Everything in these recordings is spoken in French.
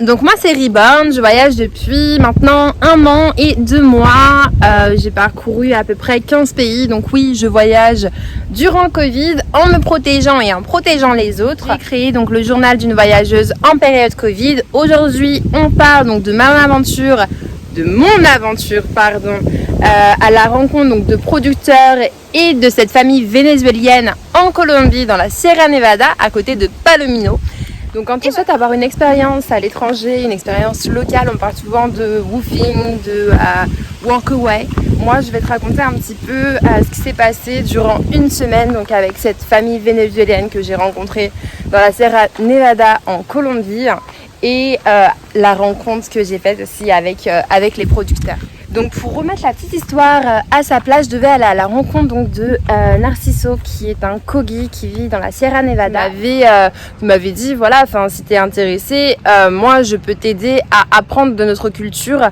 Donc moi c'est Reborn, je voyage depuis maintenant 1 an et 2 mois. J'ai parcouru à peu près 15 pays. Donc oui, je voyage durant le Covid en me protégeant et en protégeant les autres. J'ai créé donc le journal d'une voyageuse en période Covid. Aujourd'hui, on parle donc de mon aventure, à la rencontre donc de producteurs et de cette famille vénézuélienne en Colombie, dans la Sierra Nevada, à côté de Palomino. Donc quand on souhaite avoir une expérience à l'étranger, une expérience locale, on parle souvent de woofing, de walk-away. Moi, je vais te raconter un petit peu ce qui s'est passé durant une semaine donc avec cette famille vénézuélienne que j'ai rencontrée dans la Sierra Nevada en Colombie et la rencontre que j'ai faite aussi avec les producteurs. Donc pour remettre la petite histoire à sa place, je devais aller à la rencontre donc de Narciso, qui est un Kogi qui vit dans la Sierra Nevada. Il m'avait dit voilà, si t'es intéressé, moi je peux t'aider à apprendre de notre culture,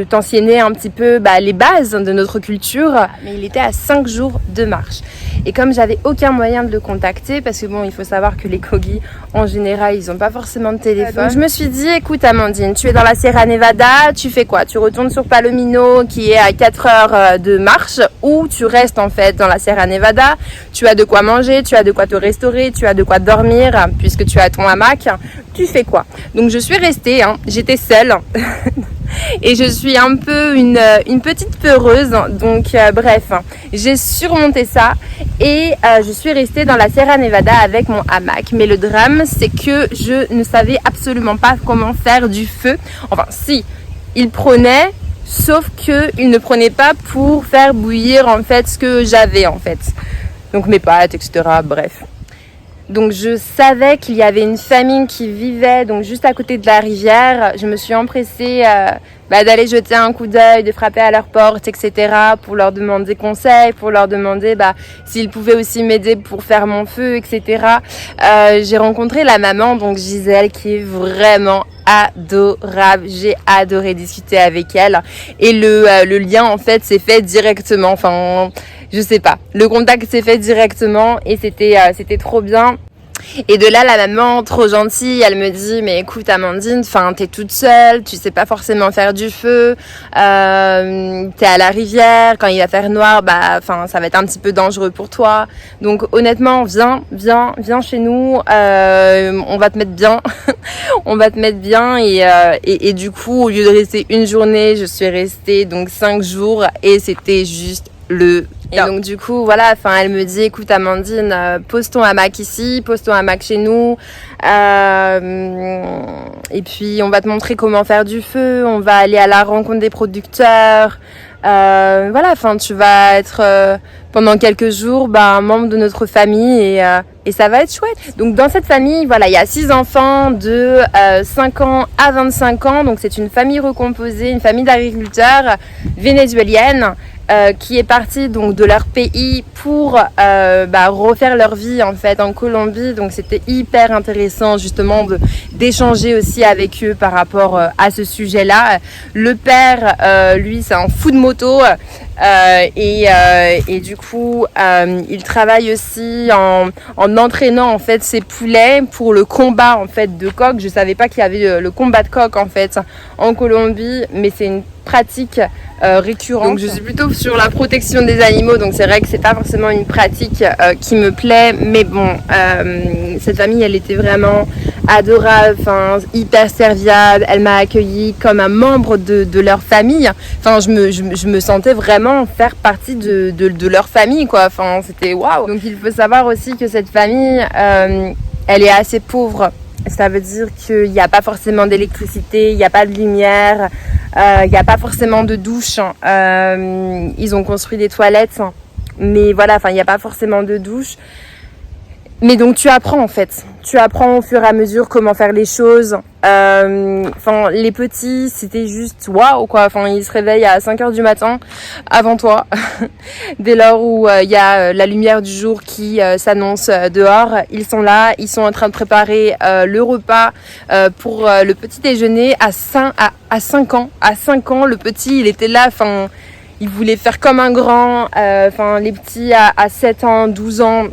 t'enseigner un petit peu les bases de notre culture. Mais il était à 5 jours de marche. Et comme j'avais aucun moyen de le contacter, parce que il faut savoir que les Kogi en général ils n'ont pas forcément de téléphone. Donc je me suis dit écoute Amandine, tu es dans la Sierra Nevada, tu fais quoi? Tu retournes sur Palomino qui est à 4 heures de marche, ou tu restes en fait dans la Sierra Nevada, tu as de quoi manger, tu as de quoi te restaurer, tu as de quoi dormir puisque tu as ton hamac, tu fais quoi? Donc je suis restée, j'étais seule et je suis un peu une petite peureuse, donc bref, j'ai surmonté ça et je suis restée dans la Sierra Nevada avec mon hamac. Mais le drame, c'est que je ne savais absolument pas comment faire du feu. Enfin si, il prenait, sauf qu'il ne prenait pas pour faire bouillir en fait ce que j'avais en fait. Donc mes pâtes, etc. Bref. Donc je savais qu'il y avait une famille qui vivait donc juste à côté de la rivière. Je me suis empressée d'aller jeter un coup d'œil, de frapper à leur porte, etc. pour leur demander conseil, pour leur demander s'ils pouvaient aussi m'aider pour faire mon feu, etc. J'ai rencontré la maman, donc Gisèle, qui est vraiment adorable. J'ai adoré discuter avec elle et le lien en fait s'est fait directement. Je sais pas, le contact s'est fait directement et c'était trop bien. Et de là, la maman, trop gentille, elle me dit mais écoute Amandine, t'es toute seule, tu sais pas forcément faire du feu, t'es à la rivière, quand il va faire noir, ça va être un petit peu dangereux pour toi. Donc honnêtement, viens chez nous, on va te mettre bien, on va te mettre bien et du coup, au lieu de rester une journée, je suis restée donc 5 jours et c'était juste et donc du coup voilà, elle me dit écoute Amandine, pose ton hamac ici, pose ton hamac chez nous, et puis on va te montrer comment faire du feu, on va aller à la rencontre des producteurs, tu vas être pendant quelques jours un membre de notre famille et ça va être chouette. Donc dans cette famille, il y a 6 enfants de 5 ans à 25 ans, donc c'est une famille recomposée, une famille d'agriculteurs vénézuéliennes qui est partie donc de leur pays pour refaire leur vie en fait en Colombie. Donc c'était hyper intéressant justement d'échanger aussi avec eux par rapport à ce sujet-là. Le père, lui, c'est un fou de moto et du coup il travaille aussi en entraînant en fait ses poulets pour le combat en fait de coq. Je savais pas qu'il y avait le combat de coq en fait en Colombie, mais c'est une pratique récurrente. Donc je suis plutôt sur la protection des animaux, donc c'est vrai que c'est pas forcément une pratique qui me plaît, mais bon, cette famille elle était vraiment adorable, hyper serviable, elle m'a accueillie comme un membre de leur famille, je me sentais vraiment faire partie de leur famille quoi, c'était waouh. Donc il faut savoir aussi que cette famille elle est assez pauvre. Ça veut dire qu'il n'y a pas forcément d'électricité, il n'y a pas de lumière, il n'y a pas forcément de douche. Ils ont construit des toilettes, mais il n'y a pas forcément de douche. Mais donc tu apprends en fait. Tu apprends au fur et à mesure comment faire les choses. Les petits, c'était juste waouh quoi. Ils se réveillent à 5 heures du matin avant toi. Dès lors où il y a la lumière du jour qui s'annonce dehors, ils sont là, ils sont en train de préparer le repas pour le petit déjeuner à 5 ans. À 5 ans, le petit, il était là, il voulait faire comme un grand. Les petits à 7 ans, 12 ans,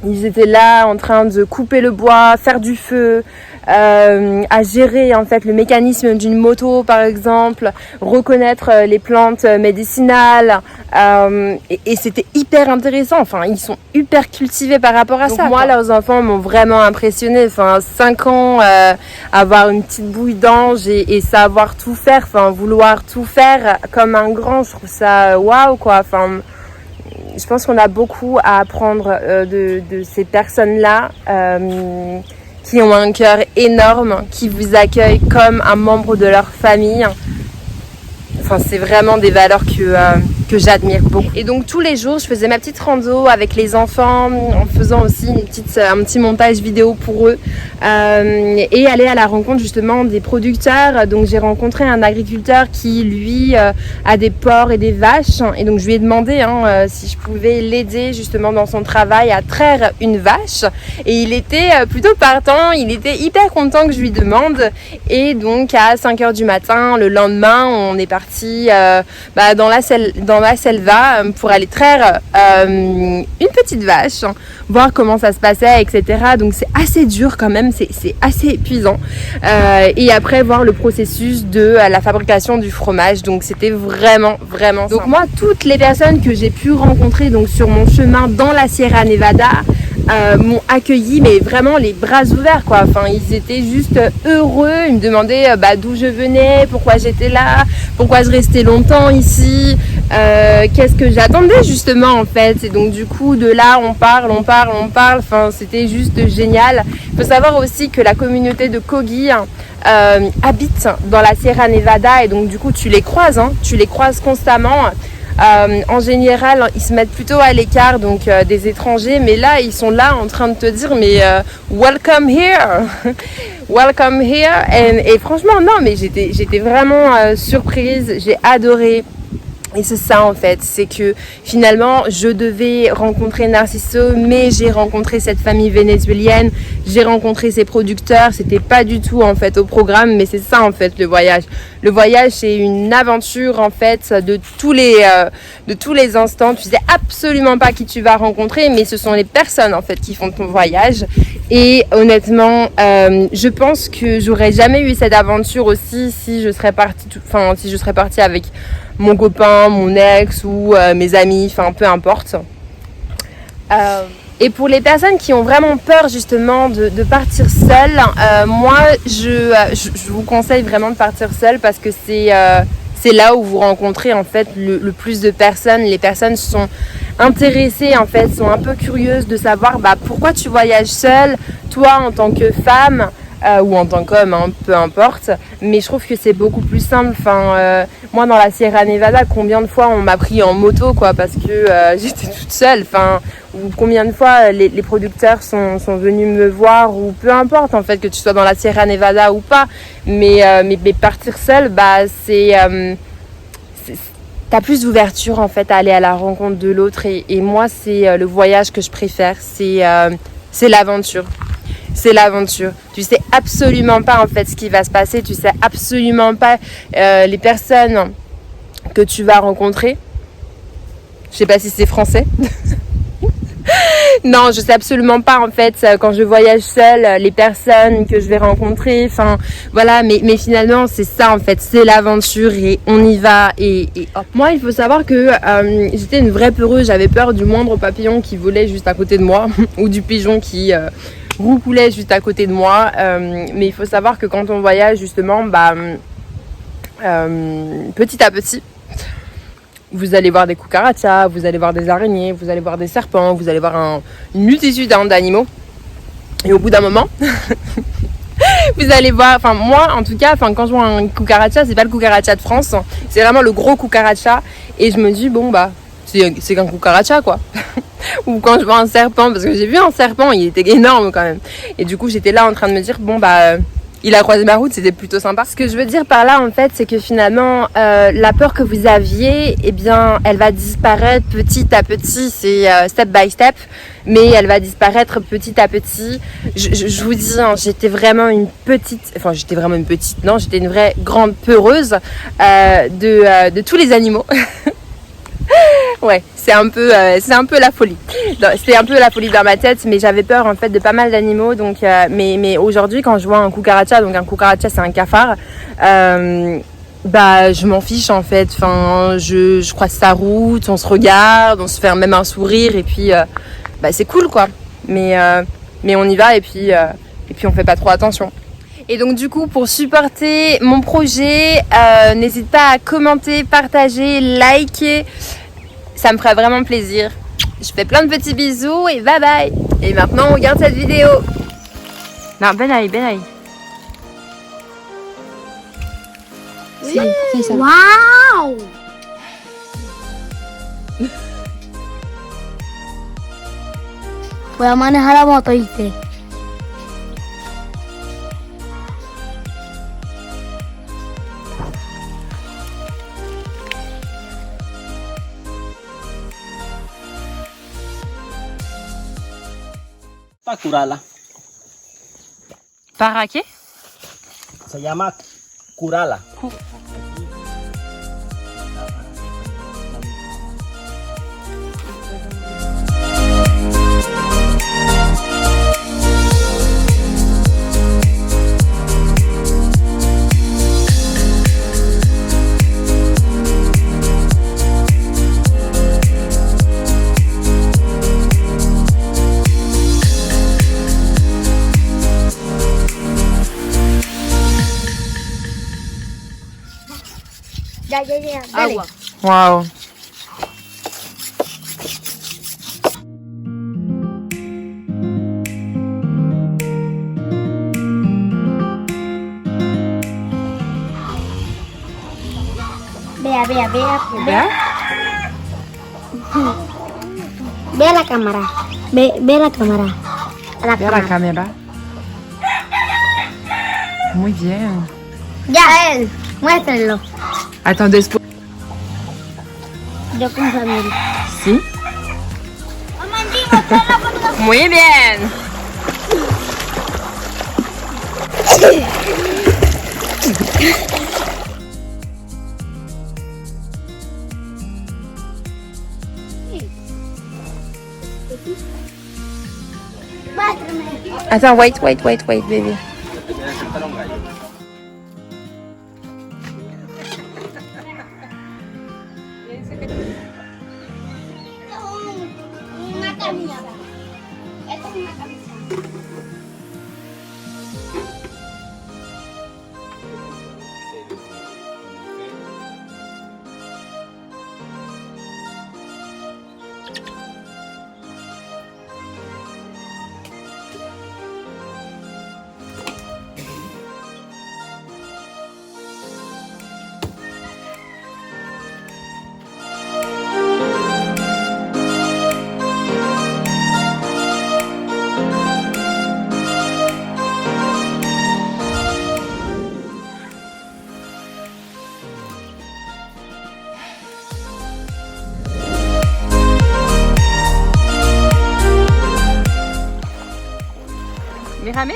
Ils étaient là en train de couper le bois, faire du feu, à gérer en fait le mécanisme d'une moto par exemple, reconnaître les plantes médicinales, et c'était hyper intéressant. Enfin, ils sont hyper cultivés par rapport à ça. Moi, leurs enfants m'ont vraiment impressionnée. Enfin, 5 ans, avoir une petite bouille d'ange et savoir tout faire, enfin vouloir tout faire comme un grand, je trouve ça waouh quoi. Enfin, je pense qu'on a beaucoup à apprendre de ces personnes-là qui ont un cœur énorme, qui vous accueillent comme un membre de leur famille. Enfin, c'est vraiment des valeurs que j'admire beaucoup. Et donc tous les jours, je faisais ma petite rando avec les enfants, en faisant aussi un petit montage vidéo pour eux, et aller à la rencontre justement des producteurs. Donc j'ai rencontré un agriculteur qui lui a des porcs et des vaches, et donc je lui ai demandé si je pouvais l'aider justement dans son travail à traire une vache, et il était plutôt partant, il était hyper content que je lui demande. Et donc à 5h du matin, le lendemain, on est parti dans la selva pour aller traire une petite vache, voir comment ça se passait, etc. Donc c'est assez dur quand même, c'est assez épuisant. Et après voir le processus de la fabrication du fromage. Donc c'était vraiment sympa. Donc moi, toutes les personnes que j'ai pu rencontrer donc sur mon chemin dans la Sierra Nevada m'ont accueilli, mais vraiment les bras ouverts quoi. Enfin, ils étaient juste heureux. Ils me demandaient d'où je venais, pourquoi j'étais là, pourquoi je restais longtemps ici, qu'est-ce que j'attendais justement en fait. Et donc du coup de là on parle. Enfin, c'était juste génial. Il faut savoir aussi que la communauté de Kogi habite dans la Sierra Nevada, et donc du coup tu les croises constamment. En général, ils se mettent plutôt à l'écart donc des étrangers, mais là ils sont là en train de te dire mais welcome here, welcome here. Et franchement non, mais j'étais vraiment surprise, j'ai adoré. Et c'est ça en fait, c'est que finalement je devais rencontrer Narciso, mais j'ai rencontré cette famille vénézuélienne, j'ai rencontré ses producteurs, c'était pas du tout en fait au programme, mais c'est ça en fait le voyage. Le voyage c'est une aventure en fait de tous les instants, tu sais absolument pas qui tu vas rencontrer, mais ce sont les personnes en fait qui font ton voyage. Et honnêtement, je pense que j'aurais jamais eu cette aventure aussi si je serais partie avec mon copain, mon ex ou mes amis, enfin peu importe. Et pour les personnes qui ont vraiment peur justement de partir seule, moi je vous conseille vraiment de partir seule, parce que c'est là où vous rencontrez en fait le plus de personnes. Les personnes sont intéressées en fait, sont un peu curieuses de savoir pourquoi tu voyages seule, toi en tant que femme. Ou en tant qu'homme, peu importe, mais je trouve que c'est beaucoup plus simple. Enfin, moi dans la Sierra Nevada, combien de fois on m'a pris en moto quoi, parce que j'étais toute seule, enfin, ou combien de fois les producteurs sont venus me voir, ou peu importe en fait que tu sois dans la Sierra Nevada ou pas, mais partir seule, t'as plus d'ouverture en fait à aller à la rencontre de l'autre, et moi c'est le voyage que je préfère, c'est l'aventure. C'est l'aventure. Tu sais absolument pas en fait ce qui va se passer. Tu sais absolument pas les personnes que tu vas rencontrer. Je sais pas si c'est français. Non, je sais absolument pas en fait quand je voyage seule les personnes que je vais rencontrer. Enfin voilà, mais finalement c'est ça en fait, c'est l'aventure et on y va et hop. Moi, il faut savoir que j'étais une vraie peureuse. J'avais peur du moindre papillon qui volait juste à côté de moi ou du pigeon qui roucoulait juste à côté de moi, mais il faut savoir que quand on voyage justement petit à petit, vous allez voir des cucarachas, vous allez voir des araignées, vous allez voir des serpents, vous allez voir une multitude d'animaux, et au bout d'un moment vous allez voir, enfin moi en tout cas, quand je vois un cucaracha, c'est pas le cucaracha de France, c'est vraiment le gros cucaracha, et je me dis c'est qu'un cucaracha quoi. Ou quand je vois un serpent, parce que j'ai vu un serpent, il était énorme quand même, et du coup j'étais là en train de me dire il a croisé ma route, c'était plutôt sympa. Ce que je veux dire par là en fait, c'est que finalement la peur que vous aviez, eh bien elle va disparaître petit à petit, c'est step by step, mais elle va disparaître petit à petit. Je vous dis, j'étais vraiment une vraie grande peureuse de tous les animaux. Ouais, c'est un peu la folie. C'était un peu la folie dans ma tête, mais j'avais peur en fait de pas mal d'animaux. Donc, mais aujourd'hui, quand je vois un cucaracha, donc un cucaracha c'est un cafard, bah je m'en fiche en fait. Enfin, je croise sa route, on se regarde, on se fait même un sourire et puis bah c'est cool quoi. Mais on y va et puis on fait pas trop attention. Et donc du coup pour supporter mon projet, n'hésite pas à commenter, partager, liker. Ça me ferait vraiment plaisir. Je fais plein de petits bisous et bye bye. Et maintenant on regarde cette vidéo. Non, Ben Ali. Sí, fais ça. ¡Wow! Voy a manejar la moto, ¿viste? Curala. ¿Para qué? Se llama curala. Ya, dale. Agua. Wow. Vea. ¿Vea? Ve a la cámara. Ve a la cámara. A la Vers la caméra. Muy bien. Ya, él. Muéstrenlo. Attends, después. Yo con familia. Si. Muy bien. Attends, wait, baby. Una camisa. Esto es una camisa. Mírame.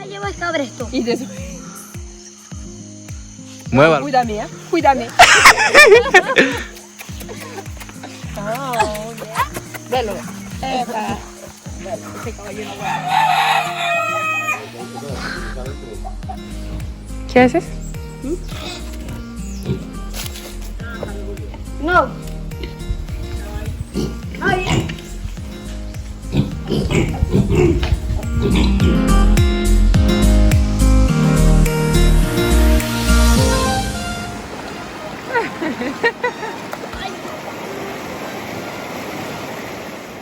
Llevo el cabresto. Y de Muévalo. Cuídame, ¿eh? Cuídame. Velo. Ese caballero ¿Qué haces? No. Ay.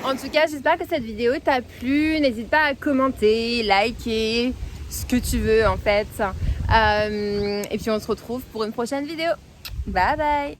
En tout cas, j'espère que cette vidéo t'a plu. N'hésite pas à commenter, liker, ce que tu veux en fait. Et puis on se retrouve pour une prochaine vidéo. Bye bye.